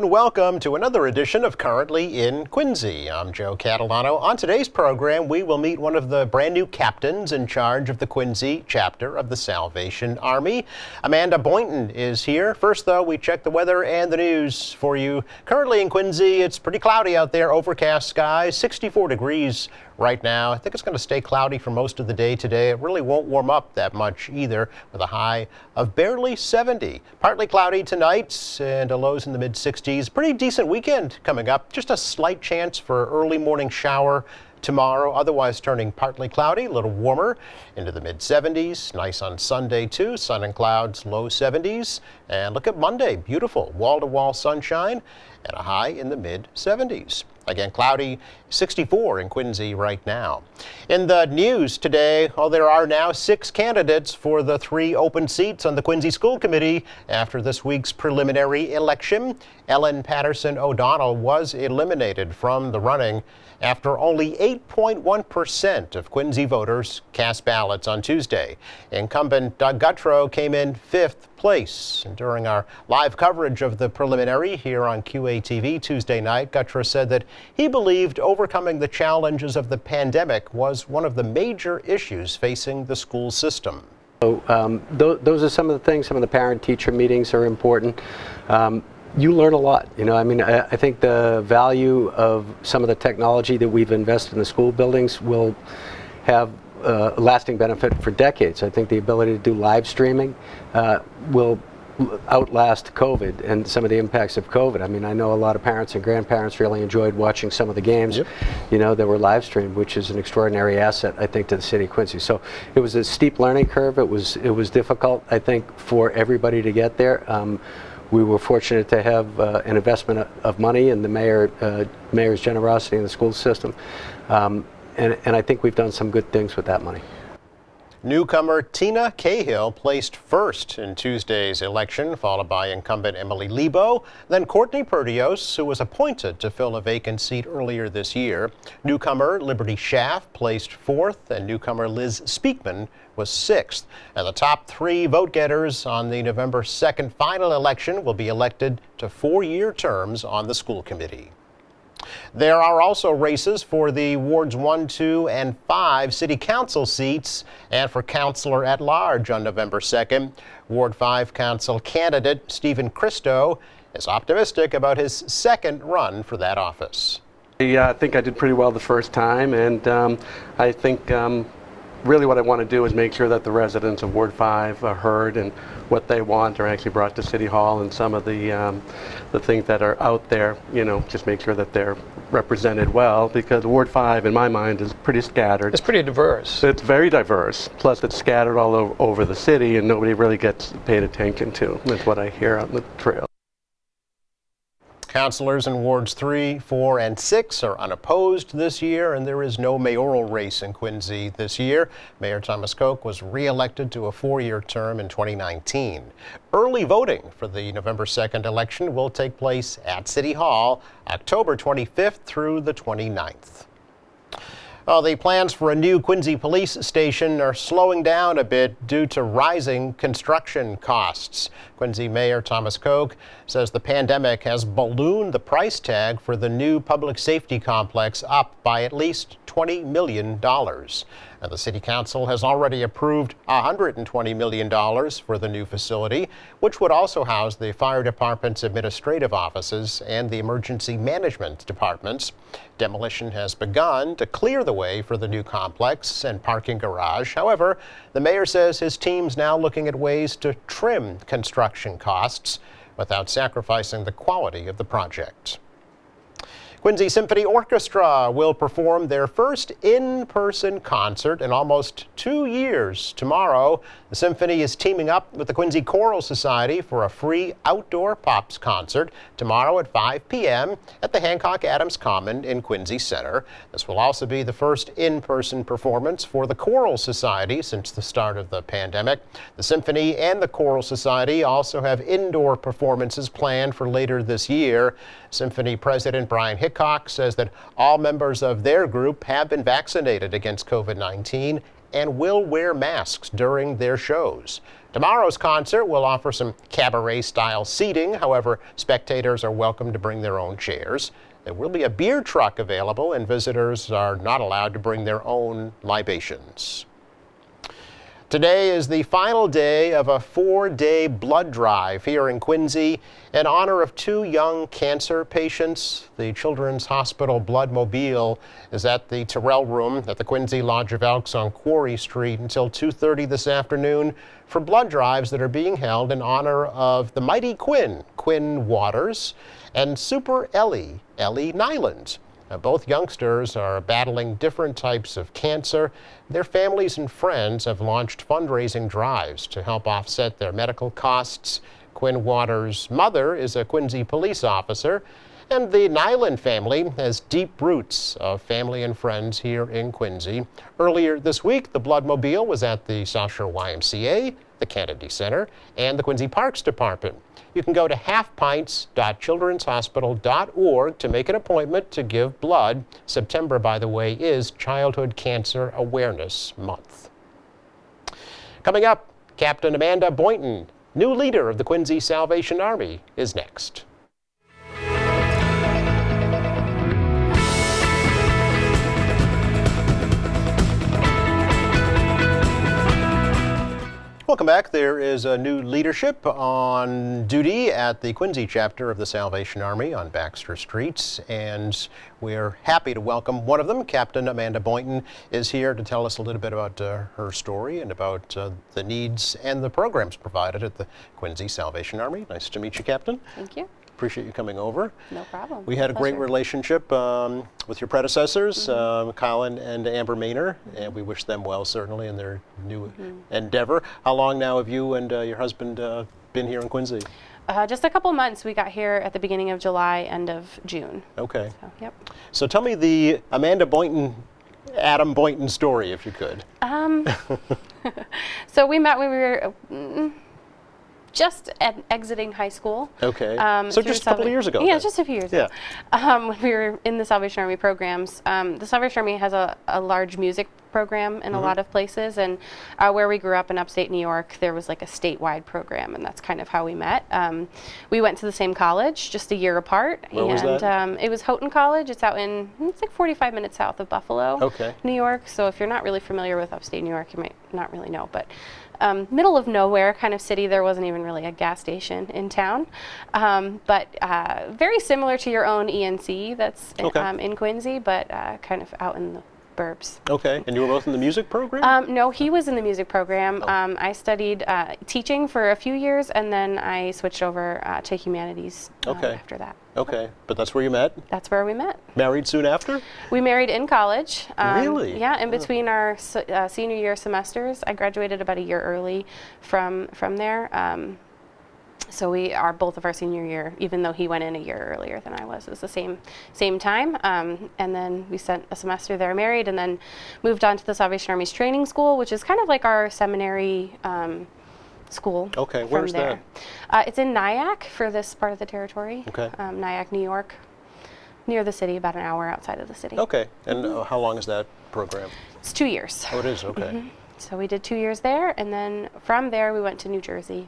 and welcome to another edition of Currently in Quincy. I'm Joe Catalano. On today's program, we will meet one of the brand new captains in charge of the Quincy chapter of the Salvation Army. Amanda Boynton is here. First, though, we check the weather and the news for you. Currently in Quincy, it's pretty cloudy out there, overcast skies, 64 degrees right now. I think it's going to stay cloudy for most of the day today. It really won't warm up that much either, with a high of barely 70. Partly cloudy tonight and a lows in the mid-60s. Pretty decent weekend coming up. Just a slight chance for early morning shower tomorrow, otherwise turning partly cloudy, a little warmer into the mid-70s. Nice on Sunday too, sun and clouds, low 70s. And look at Monday, beautiful wall-to-wall sunshine and a high in the mid-70s. Again, cloudy, 64 in Quincy right now. In the news today, there are now 6 candidates for the 3 open seats on the Quincy School Committee after this week's preliminary election. Ellen Patterson O'Donnell was eliminated from the running after only 8.1% of Quincy voters cast ballots on Tuesday. Incumbent Doug Guttrow came in 5th place. And during our live coverage of the preliminary here on QATV Tuesday night, Guttrow said that he believed overcoming the challenges of the pandemic was one of the major issues facing the school system. So those are some of the things. Some of the parent-teacher meetings are important. You learn a lot. I think the value of some of the technology that we've invested in the school buildings will have a lasting benefit for decades. I think the ability to do live streaming will outlast COVID and some of the impacts of COVID. I know a lot of parents and grandparents really enjoyed watching some of the games, that were live streamed, which is an extraordinary asset, I think, to the city of Quincy. So it was a steep learning curve. It was difficult, I think, for everybody to get there. We were fortunate to have an investment of money and the mayor's generosity in the school system. And I think we've done some good things with that money. Newcomer Tina Cahill placed first in Tuesday's election, followed by incumbent Emily Lebo, then Courtney Perdios, who was appointed to fill a vacant seat earlier this year. Newcomer Liberty Schaff placed 4th, and newcomer Liz Speakman was 6th. And the top 3 vote-getters on the November 2nd final election will be elected to 4-year terms on the school committee. There are also races for the Wards 1, 2, and 5 City Council seats and for Councilor at Large on November 2nd. Ward 5 Council candidate Stephen Christo is optimistic about his second run for that office. I think I did pretty well the first time, and I think really what I want to do is make sure that the residents of Ward 5 are heard and what they want are actually brought to City Hall, and some of the things that are out there, just make sure that they're represented well, because Ward 5, in my mind, is pretty scattered. It's pretty diverse. It's very diverse. Plus, it's scattered all over the city, and nobody really gets paid attention to. That's what I hear on the trail. Councilors in Wards 3, 4, and 6 are unopposed this year, and there is no mayoral race in Quincy this year. Mayor Thomas Koch was re-elected to a 4-year term in 2019. Early voting for the November 2nd election will take place at City Hall October 25th through the 29th. The plans for a new Quincy police station are slowing down a bit due to rising construction costs. Quincy Mayor Thomas Koch says the pandemic has ballooned the price tag for the new public safety complex up by at least $20 million. And the City Council has already approved $120 million for the new facility, which would also house the fire department's administrative offices and the emergency management departments. Demolition has begun to clear the way for the new complex and parking garage. However, the mayor says his team's now looking at ways to trim construction costs without sacrificing the quality of the project. Quincy Symphony Orchestra will perform their first in-person concert in almost 2 years tomorrow. The Symphony is teaming up with the Quincy Choral Society for a free outdoor pops concert tomorrow at 5 p.m. at the Hancock Adams Common in Quincy Center. This will also be the first in-person performance for the Choral Society since the start of the pandemic. The Symphony and the Choral Society also have indoor performances planned for later this year. Symphony President Brian Hicks Cox says that all members of their group have been vaccinated against COVID-19 and will wear masks during their shows. Tomorrow's concert will offer some cabaret-style seating. However, spectators are welcome to bring their own chairs. There will be a beer truck available, and visitors are not allowed to bring their own libations. Today is the final day of a 4-day blood drive here in Quincy in honor of 2 young cancer patients. The Children's Hospital Bloodmobile is at the Terrell Room at the Quincy Lodge of Elks on Quarry Street until 2:30 this afternoon for blood drives that are being held in honor of the mighty Quinn Waters, and Super Ellie Nyland. Both youngsters are battling different types of cancer. Their families and friends have launched fundraising drives to help offset their medical costs. Quinn Waters' mother is a Quincy police officer, and the Nyland family has deep roots of family and friends here in Quincy. Earlier this week, the Bloodmobile was at the South Shore YMCA, the Kennedy Center, and the Quincy Parks Department. You can go to halfpints.childrenshospital.org to make an appointment to give blood. September, by the way, is Childhood Cancer Awareness Month. Coming up, Captain Amanda Boynton, new leader of the Quincy Salvation Army, is next. Welcome back. There is a new leadership on duty at the Quincy chapter of the Salvation Army on Baxter Street, and we're happy to welcome one of them. Captain Amanda Boynton is here to tell us a little bit about her story and about the needs and the programs provided at the Quincy Salvation Army. Nice to meet you, Captain. Thank you. Appreciate you coming over. No problem. We had a great relationship with your predecessors, Colin and Amber Maynor, and we wish them well, certainly, in their new endeavor. How long now have you and your husband been here in Quincy? Just a couple months. We got here at the beginning of July, end of June. Okay. So, yep. So tell me the Amanda Boynton, Adam Boynton story, if you could. So we met when we were just exiting high school. Okay. So just a couple of years ago. Yeah, then. just a few years ago. When we were in the Salvation Army programs. The Salvation Army has a large music program in a lot of places, and where we grew up in upstate New York, there was like a statewide program, and that's kind of how we met. We went to the same college, just a year apart. Where was that? It was Houghton College. It's out it's like 45 minutes south of Buffalo, New York. So if you're not really familiar with upstate New York, you might not really know, but middle of nowhere kind of city. There wasn't even really a gas station in town, but very similar to your own ENC that's in Quincy, but kind of out in the burbs. Okay, and you were both in the music program? No, he was in the music program. I studied teaching for a few years, and then I switched over to humanities after that. Okay, but that's where you met? That's where we met. Married soon after? We married in college. Really? Yeah, in between our senior year semesters. I graduated about a year early from there. So both of our senior year, even though he went in a year earlier than I was, it was the same time. And then we spent a semester there married, and then moved on to the Salvation Army's training school, which is kind of like our seminary school. Okay, where's that? It's in Nyack for this part of the territory. Okay. Nyack, New York, near the city, about an hour outside of the city. Okay, and how long is that program? It's 2 years. Oh, it is, okay. So we did 2 years there, and then from there we went to New Jersey.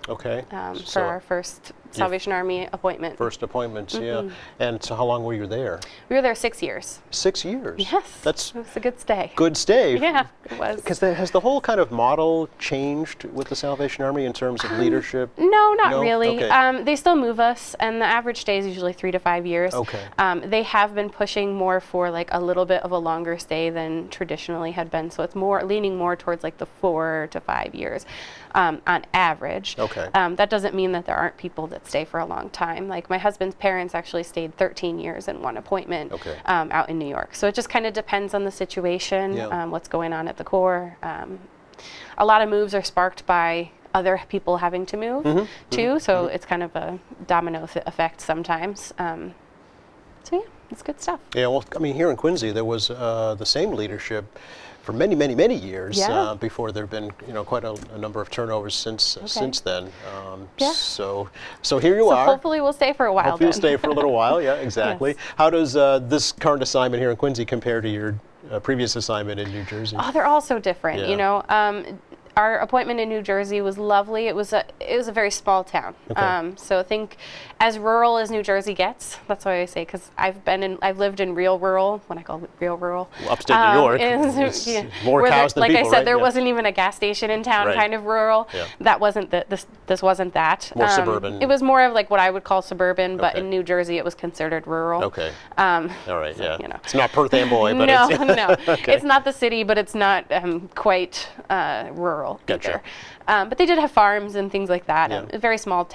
Okay. For our first Salvation Army appointment. First appointments, yeah. And so how long were you there? We were there 6 years. 6 years? Yes. It was a good stay. Good stay. Yeah, it was. Because has the whole kind of model changed with the Salvation Army in terms of leadership? No, not really. Okay. They still move us, and the average stay is usually 3 to 5 years. Okay. They have been pushing more for like a little bit of a longer stay than traditionally had been, so it's leaning more towards like the 4 to 5 years on average. Okay. That doesn't mean that there aren't people that stay for a long time. Like my husband's parents actually stayed 13 years in one appointment out in New York. So it just kind of depends on the situation, what's going on at the Corps. A lot of moves are sparked by other people having to move too, so it's kind of a domino effect sometimes. So yeah. it's good stuff. Yeah, well, I mean, here in Quincy, there was the same leadership for many, many, many years Yeah. before there have been, quite a number of turnovers since then. Yeah. So here you So are. hopefully we'll stay for a while. Hopefully you'll then. stay for a little while. Yeah, exactly. Yes. How does this current assignment here in Quincy compare to your previous assignment in New Jersey? Oh, they're all so different. Yeah. You know, our appointment in New Jersey was lovely. It was a very small town. Okay. So think as rural as New Jersey gets. That's what I always say, because I've lived in real rural, when I call it real rural. Upstate New York, is- it's more where cows than like people, I said, right? there Yeah. wasn't even a gas station in town, Right. kind of rural. Yeah. That wasn't this wasn't that. More suburban. It was more of like what I would call suburban, but Okay. in New Jersey it was considered rural. Okay. All right. Yeah. you know. It's not Perth Amboy, but no, it's no, Okay. it's not the city, but it's not quite rural Gotcha. either. But they did have farms and things like that. Yeah. A very small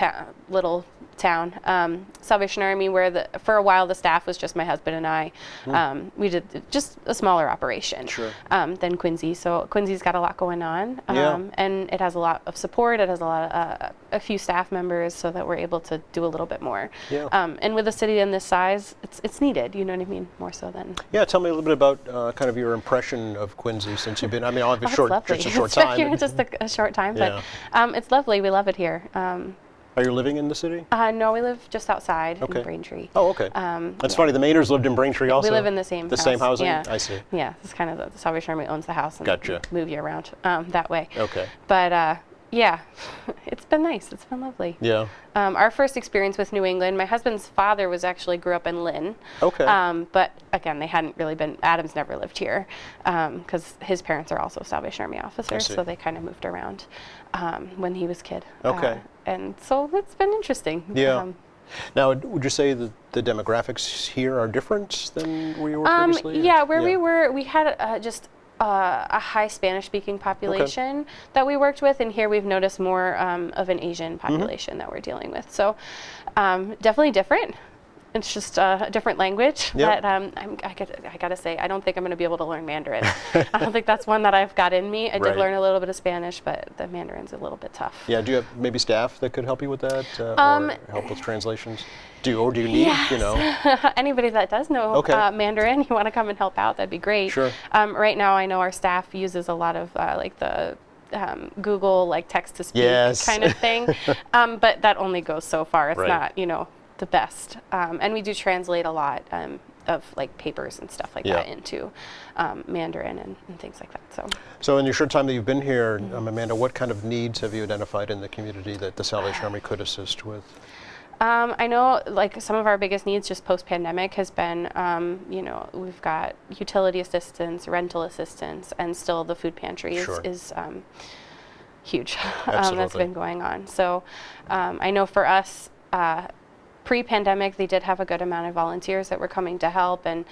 little town. Salvation Army, where for a while the staff was just my husband and I. We did just a smaller operation Sure. than Quincy. So Quincy's got a lot going on, Yeah. and it has a lot of support. It has a lot of a few staff members, so that we're able to do a little bit more. Yeah. And with a city in this size, it's needed. You know what I mean? More so than. Yeah, tell me a little bit about kind of your impression of Quincy since you've been. I mean, Oh, it's just lovely. a short It's been time. here just a short time, Yeah. but it's lovely. We love it here. Are you living in the city? No, we live just outside Okay. in Braintree. Oh, okay. That's funny. The Mainers lived in Braintree also. We live in the same house. same housing. Yeah. I see. Yeah, it's kind of the Salvation Army owns the house and Gotcha. move you around that way. Okay. But yeah, it's been nice. It's been lovely. Yeah. Our first experience with New England, my husband's father grew up in Lynn. Okay. But again, they hadn't really been, Adam's never lived here because his parents are also Salvation Army officers, see. so they kind of moved around when he was a kid. Okay. And so it's been interesting. Yeah. Now, would you say that the demographics here are different than where you were previously? Yeah, where we were, we had just a high Spanish-speaking population that we worked with, and here we've noticed more of an Asian population that we're dealing with. So definitely different. It's just a different language. Yeah. But I gotta say, I don't think I'm gonna be able to learn Mandarin. I don't think that's one that I've got in me. I Right. did learn a little bit of Spanish, but the Mandarin's a little bit tough. Yeah. Do you have maybe staff that could help you with that, or help with translations? Do you need? Yes. You know. Anybody that does know Okay. Mandarin, you want to come and help out, that'd be great. Sure. Right now, I know our staff uses a lot of like the Google like text to speak Yes. kind of thing, but that only goes so far. It's Right. not the best. And we do translate a lot of like papers and stuff like Yeah. that into Mandarin and things like that. So in your short time that you've been here, Amanda, what kind of needs have you identified in the community that the Salvation Army could assist with? I know like some of our biggest needs just post-pandemic has been, we've got utility assistance, rental assistance, and still the food pantry Sure. is huge. That's Absolutely. been going on. So I know for us, pre-pandemic, they did have a good amount of volunteers that were coming to help, and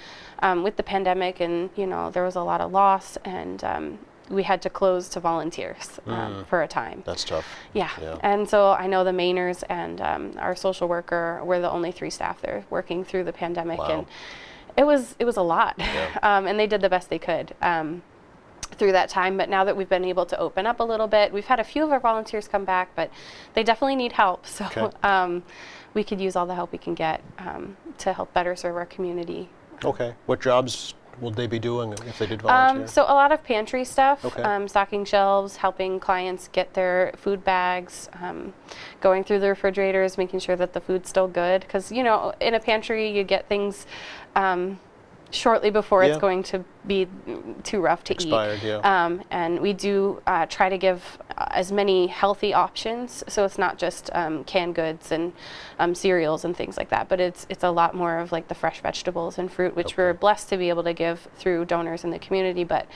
with the pandemic, and there was a lot of loss, and we had to close to volunteers for a time. That's tough. Yeah. Yeah. And so I know the Mainers and our social worker were the only 3 staff there working through the pandemic, Wow. and it was a lot. Yeah. And they did the best they could through that time. But now that we've been able to open up a little bit, we've had a few of our volunteers come back, but they definitely need help. So Okay. we could use all the help we can get to help better serve our community. Okay. What jobs will they be doing if they did volunteer? So a lot of pantry stuff, Okay. stocking shelves, helping clients get their food bags, going through the refrigerators, making sure that the food's still good. Because, in a pantry, you get things shortly before Yeah. it's going to be too rough to Expired, eat. yeah. And we do try to give as many healthy options, so it's not just canned goods and cereals and things like that, but it's a lot more of like the fresh vegetables and fruit, which Okay. we're blessed to be able to give through donors in the community, but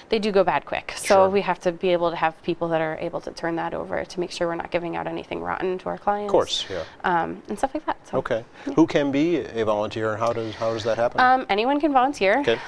they do go bad quick. So Sure. we have to be able to have people that are able to turn that over to make sure we're not giving out anything rotten to our clients. Of course, yeah. And stuff like that. So. Okay. Who can be a volunteer, and how does that happen? Anyone can volunteer. Okay.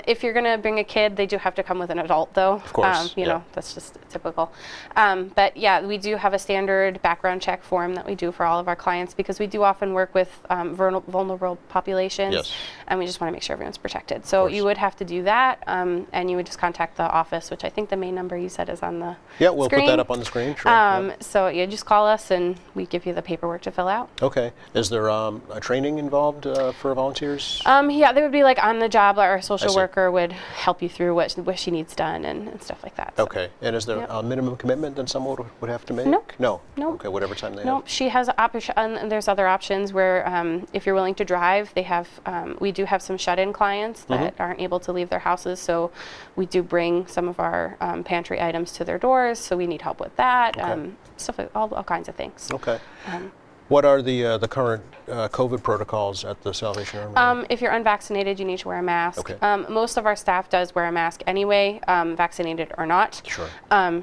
If you're going to bring a kid, they do have to come with an adult, though. Of course, yeah. That's just typical. But yeah, we do have a standard background check form that we do for all of our clients because we do often work with vulnerable populations. Yes. And we just want to make sure everyone's protected. So course. you would have to do that, and you would just contact the office, which I think the main number you said is on the Yeah, we'll screen. put that up on the screen. Sure. Yep. So you just call us and we give you the paperwork to fill out. Okay. Is there a training involved for volunteers? Yeah, they would be like on the job. Our social see. worker would help you through what she needs done and stuff like that. So. Okay. And is there Yep. a minimum commitment that someone would have to make? Nope. No. Nope. Okay. Whatever time they Nope, she has and there's other options where if you're willing to drive, they have. We do have some shut-in clients that aren't able to leave their houses, so we do bring some of our pantry items to their doors. So we need help with that, Okay. stuff like all kinds of things. have. Okay. What are the current COVID protocols at the Salvation Army? If you're unvaccinated, you need to wear a mask. Okay. Most of our staff does wear a mask anyway, vaccinated or not. Sure.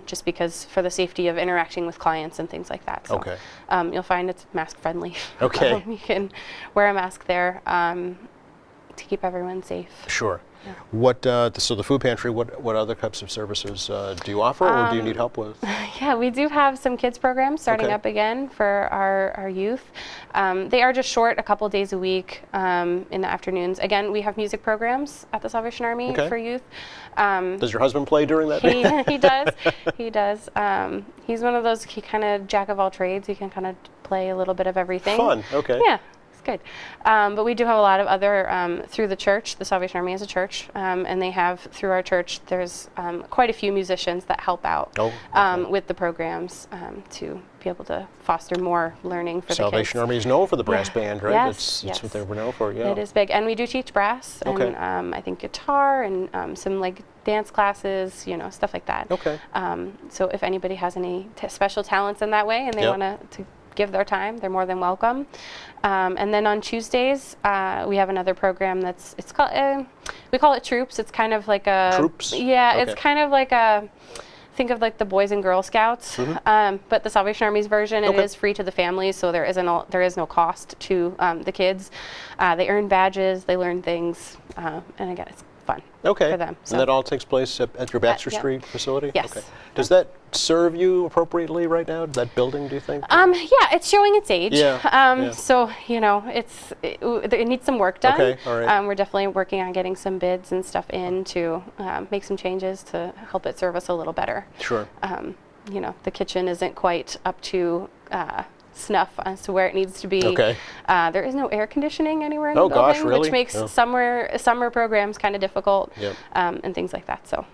Just because for the safety of interacting with clients and things like that. So, Okay. You'll find it's mask friendly. Okay. You can wear a mask there to keep everyone safe. Sure. What so the food pantry? What other types of services do you offer, or do you need help with? Yeah, we do have some kids programs starting Okay. up again for our youth. They are just short, a couple days a week in the afternoons. Again, we have music programs at the Salvation Army Okay. for youth. Does your husband play during that? He does. He does. He's one of those. He kind of jack of all trades. He can kind of play a little bit of everything. Fun. Okay. Yeah, it's good. But we do have a lot of other through the church. The Salvation Army is a church, and they have through our church. There's quite a few musicians that help out Oh, okay. with the programs to be able to foster more learning for Salvation the kids. Army is known for the brass Yeah. band, right? Yes, That's what yes. they were known for. Yeah. It is big, and we do teach brass Okay. and I think guitar and some like dance classes, stuff like that. Okay. So if anybody has any special talents in that way and they Yep. want to give their time, they're more than welcome. And then on Tuesdays, we have another program it's called we call it Troops. It's kind of like a Troops? Yeah, it's Okay. kind of like think of like the Boys and Girl Scouts, but the Salvation Army's version. Okay. It is free to the families, so there is no cost to the kids. They earn badges, they learn things, and again, it's fun Okay. for them. So. And that all takes place at your Baxter yep. Street facility? Yes. Okay. Does that serve you appropriately right now, that building, do you think? Yeah, it's showing its age. Yeah, yeah. So it needs some work done. Okay, all right. We're definitely working on getting some bids and stuff in to make some changes to help it serve us a little better. Sure. The kitchen isn't quite up to snuff as to where it needs to be. Okay. There is no air conditioning anywhere in Oh, the building, gosh, really? which makes Oh. summer programs kind of difficult Yep. and things like that. So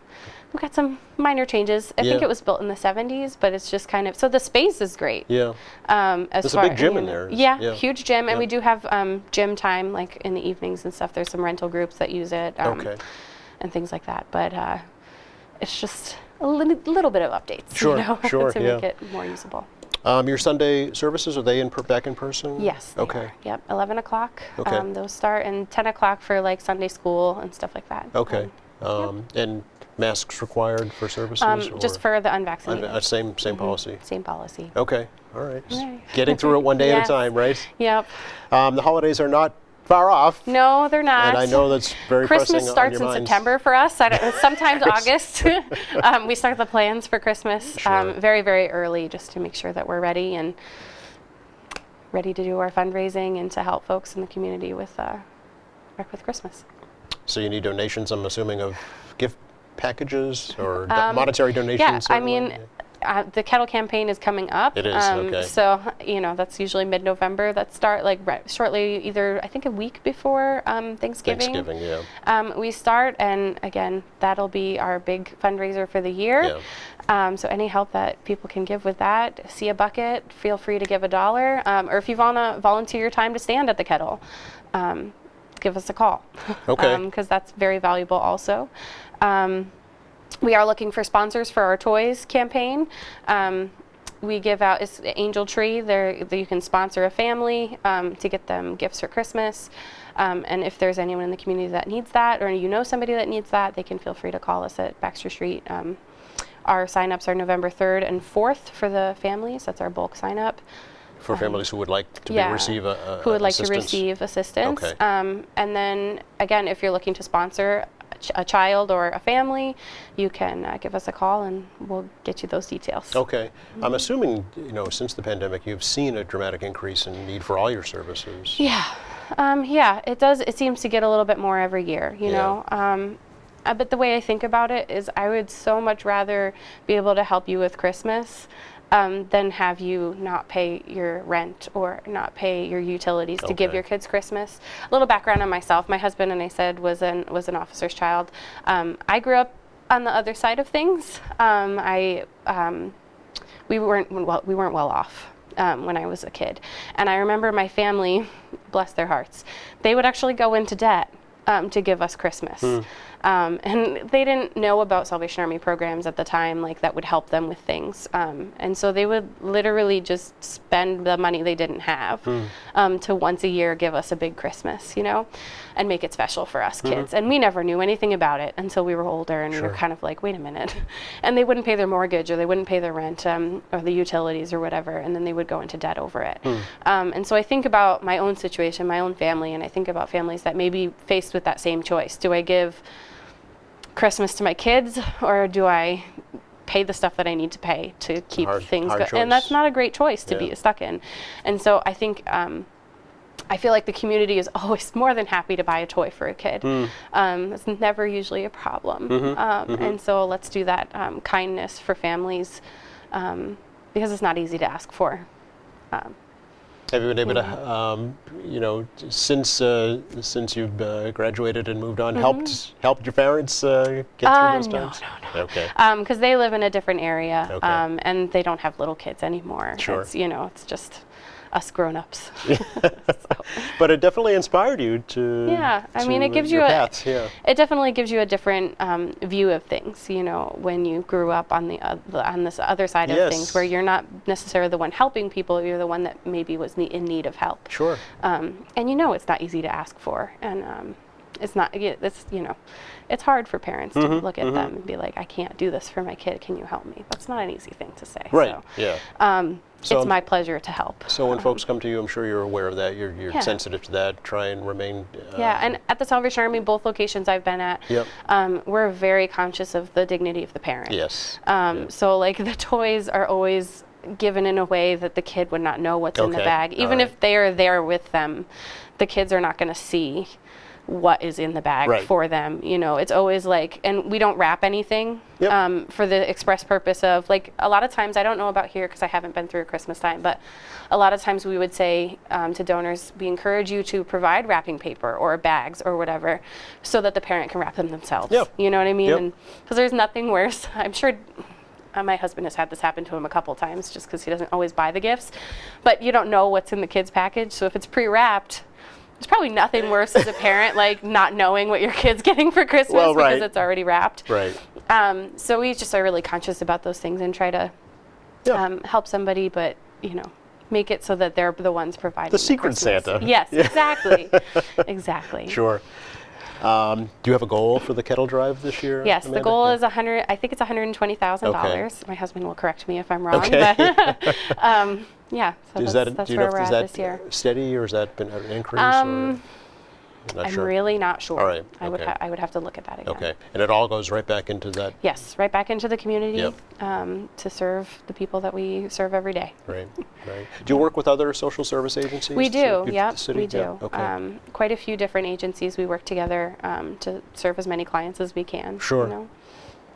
we've got some minor changes. I think Yeah. it was built in the 70s, but it's just kind of, so the space is great. Yeah. As There's a far, big gym in there. Yeah, Yeah. huge gym, and Yeah. we do have gym time like in the evenings and stuff. There's some rental groups that use it Okay. and things like that. But it's just a little bit of updates, Sure, sure, to yeah. make it more usable. Your Sunday services, are they back in person? Yes. They Okay. are. Yep. 11 o'clock. Okay. Those start, and 10 o'clock for like Sunday school and stuff like that. Okay. And masks required for services? Just or- for the unvaccinated. Same policy. Same policy. Okay. All right. Just Right. getting through it one day Yes. at a time, right? Yep. The holidays are not far off. No, they're not. And I know that's very Christmas pressing starts on your in minds. September for us. Sometimes August. We start the plans for Christmas Sure. very, very early, just to make sure that we're ready to do our fundraising and to help folks in the community with Christmas. So you need donations, I'm assuming, of gift packages or monetary donations? Yeah, I certainly? mean, the kettle campaign is coming up. It is, okay. So, that's usually mid-November that start, like shortly, either I think a week before Thanksgiving. Thanksgiving, yeah. We start, and again, that'll be our big fundraiser for the year. Yeah. So any help that people can give with that, see a bucket, feel free to give $1, or if you want to volunteer your time to stand at the kettle, give us a call. Okay. Because that's very valuable also. We are looking for sponsors for our toys campaign. We give out it's Angel Tree. There you can sponsor a family to get them gifts for Christmas. And if there's anyone in the community that needs that, or somebody that needs that, they can feel free to call us at Baxter Street. Our sign-ups are November 3rd and 4th for the families. That's our bulk sign-up. For families who would like to receive who would like assistance. to receive assistance. Okay. And then again, if you're looking to sponsor, a child or a family, you can give us a call and we'll get you those details. Okay. I'm assuming, since the pandemic, you've seen a dramatic increase in need for all your services. Yeah. Yeah, it does. It seems to get a little bit more every year, you know. But the way I think about it is I would so much rather be able to help you with Christmas than have you not pay your rent or not pay your utilities to give Okay. your kids Christmas. A little background on myself. My husband, and I said, was an officer's child. I grew up on the other side of things. We weren't well off. When I was a kid. And I remember my family, bless their hearts, they would actually go into debt to give us Christmas. And they didn't know about Salvation Army programs at the time, like that would help them with things. And so they would literally just spend the money they didn't have to once a year give us a big Christmas, and make it special for us kids. And we never knew anything about it until we were older, and we were kind of like, wait a minute. And they wouldn't pay their mortgage, or they wouldn't pay their rent, or the utilities or whatever, and then they would go into debt over it. And so I think about my own situation, my own family, and I think about families that may be faced with that same choice. Do I give Christmas to my kids, or do I pay the stuff that I need to pay to keep things hard going? And that's choice. not a great choice to be stuck in. And so I think I feel like the community is always more than happy to buy a toy for a kid. It's never usually a problem. And so let's do that kindness for families, because it's not easy to ask for. Have you been able to, since you've graduated and moved on, helped your parents get through those times? No. Okay. Because they live in a different area, Okay. and they don't have little kids anymore. Sure. It's, it's just us grown-ups. But it definitely inspired you to. Yeah, I mean, it gives your you paths, yeah. it definitely gives you a different view of things. When you grew up on on this other side of Yes. things, where you're not necessarily the one helping people, you're the one that maybe was in need of help. Sure. And it's not easy to ask for, and it's not. It's hard for parents to look at them and be like, I can't do this for my kid. Can you help me? That's not an easy thing to say. Right. So, Yeah. So- it's my pleasure to help. So when folks come to you, I'm sure you're aware of that. You're Yeah. sensitive to that. Try and remain. Yeah, and at the Salvation Army, both locations I've been at, Yep. we're very conscious of the dignity of the parent. Yes. So like the toys are always given in a way that the kid would not know what's in the Okay, bag. all Even right. if they are there with them, the kids are not going to see what is in the bag Right. for them. It's always like, and we don't wrap anything Yep. for the express purpose of, like, a lot of times, I don't know about here because I haven't been through a Christmas time, but a lot of times we would say to donors, we encourage you to provide wrapping paper or bags or whatever so that the parent can wrap them themselves. Yep. You know what I mean? Yep. Because there's nothing worse. I'm sure my husband has had this happen to him a couple times just because he doesn't always buy the gifts, but you don't know what's in the kid's package. So if it's pre-wrapped, there's probably nothing worse as a parent, like not knowing what your kid's getting for Christmas Well, right. because it's already wrapped. Right. So we just are really conscious about those things and try to Yeah. help somebody, but make it so that they're the ones providing The Secret Christmas. Santa. Yes, Yeah. exactly, exactly. Sure. Do you have a goal for the kettle drive this year? Yes, the Amanda? goal Yeah. is I think it's $120,000. My husband will correct me if I'm wrong, Okay. but yeah, so Is that's that, do you where know, we're is at that this year. steady, or has that been an increase? Or not I'm sure. really not sure. All right, I would okay. I would have to look at that again. Okay, and it all goes right back into that. Yes, right back into the community Yep. to serve the people that we serve every day. Right, right. Do you work with other social service agencies? We do, the yep, city? we do. Yeah, okay. Quite a few different agencies. We work together to serve as many clients as we can. Sure.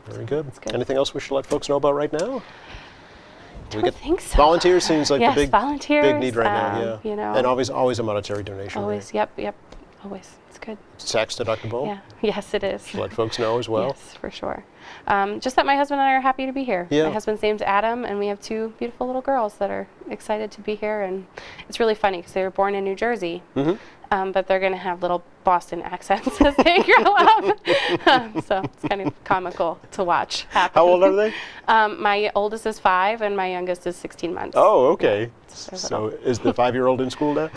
Very good. good. Anything else we should let folks know about right now? Don't think so. Volunteers seems like Yes, the big volunteers, need right now. Yeah. And always a monetary donation. always, Right? yep, always. It's good. It's tax deductible. Yeah, yes, it is. Should let folks know as well. Yes, for sure. Just that my husband and I are happy to be here. Yeah. My husband's name's Adam, and we have two beautiful little girls that are excited to be here. And it's really funny because they were born in New Jersey, but they're going to have little Boston accents as they grow up. So it's kind of comical to watch happen. How old are they? My oldest is 5, and my youngest is 16 months. Oh, okay. they're So is the 5-year-old in school now?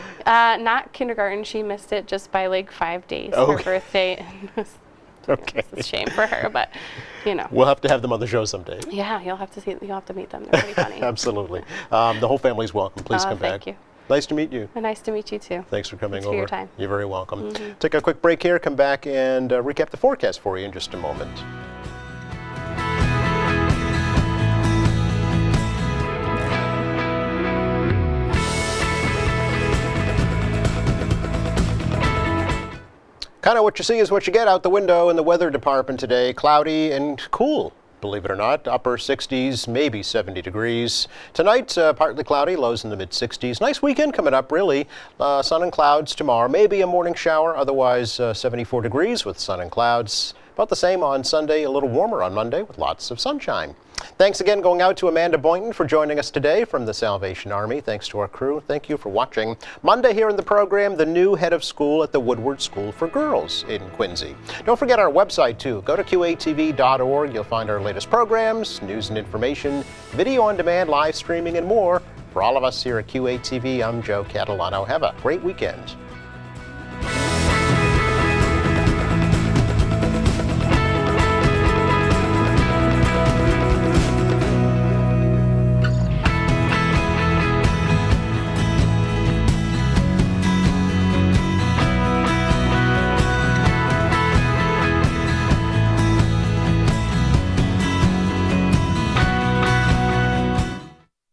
Not kindergarten. She missed it just by like 5 days. Her Okay. birthday. Okay. It's a shame for her, but We'll have to have them on the show someday. Yeah, you'll have to meet them. They're pretty funny. Absolutely. The whole family's welcome. Please come back. Thank you. Nice to meet you. And nice to meet you too. Thanks for coming Thanks over. for your time. You're very welcome. Take a quick break here, come back and recap the forecast for you in just a moment. Kind of what you see is what you get out the window in the weather department today. Cloudy and cool, believe it or not. Upper 60s, maybe 70 degrees. Tonight, partly cloudy, lows in the mid 60s. Nice weekend coming up, really. Sun and clouds tomorrow. Maybe a morning shower, otherwise 74 degrees with sun and clouds. About the same on Sunday, a little warmer on Monday with lots of sunshine. Thanks again going out to Amanda Boynton for joining us today from the Salvation Army. Thanks to our crew. Thank you for watching. Monday here in the program, the new head of school at the Woodward School for Girls in Quincy. Don't forget our website too. Go to qatv.org. You'll find our latest programs, news and information, video on demand, live streaming, and more. For all of us here at QATV, I'm Joe Catalano. Have a great weekend.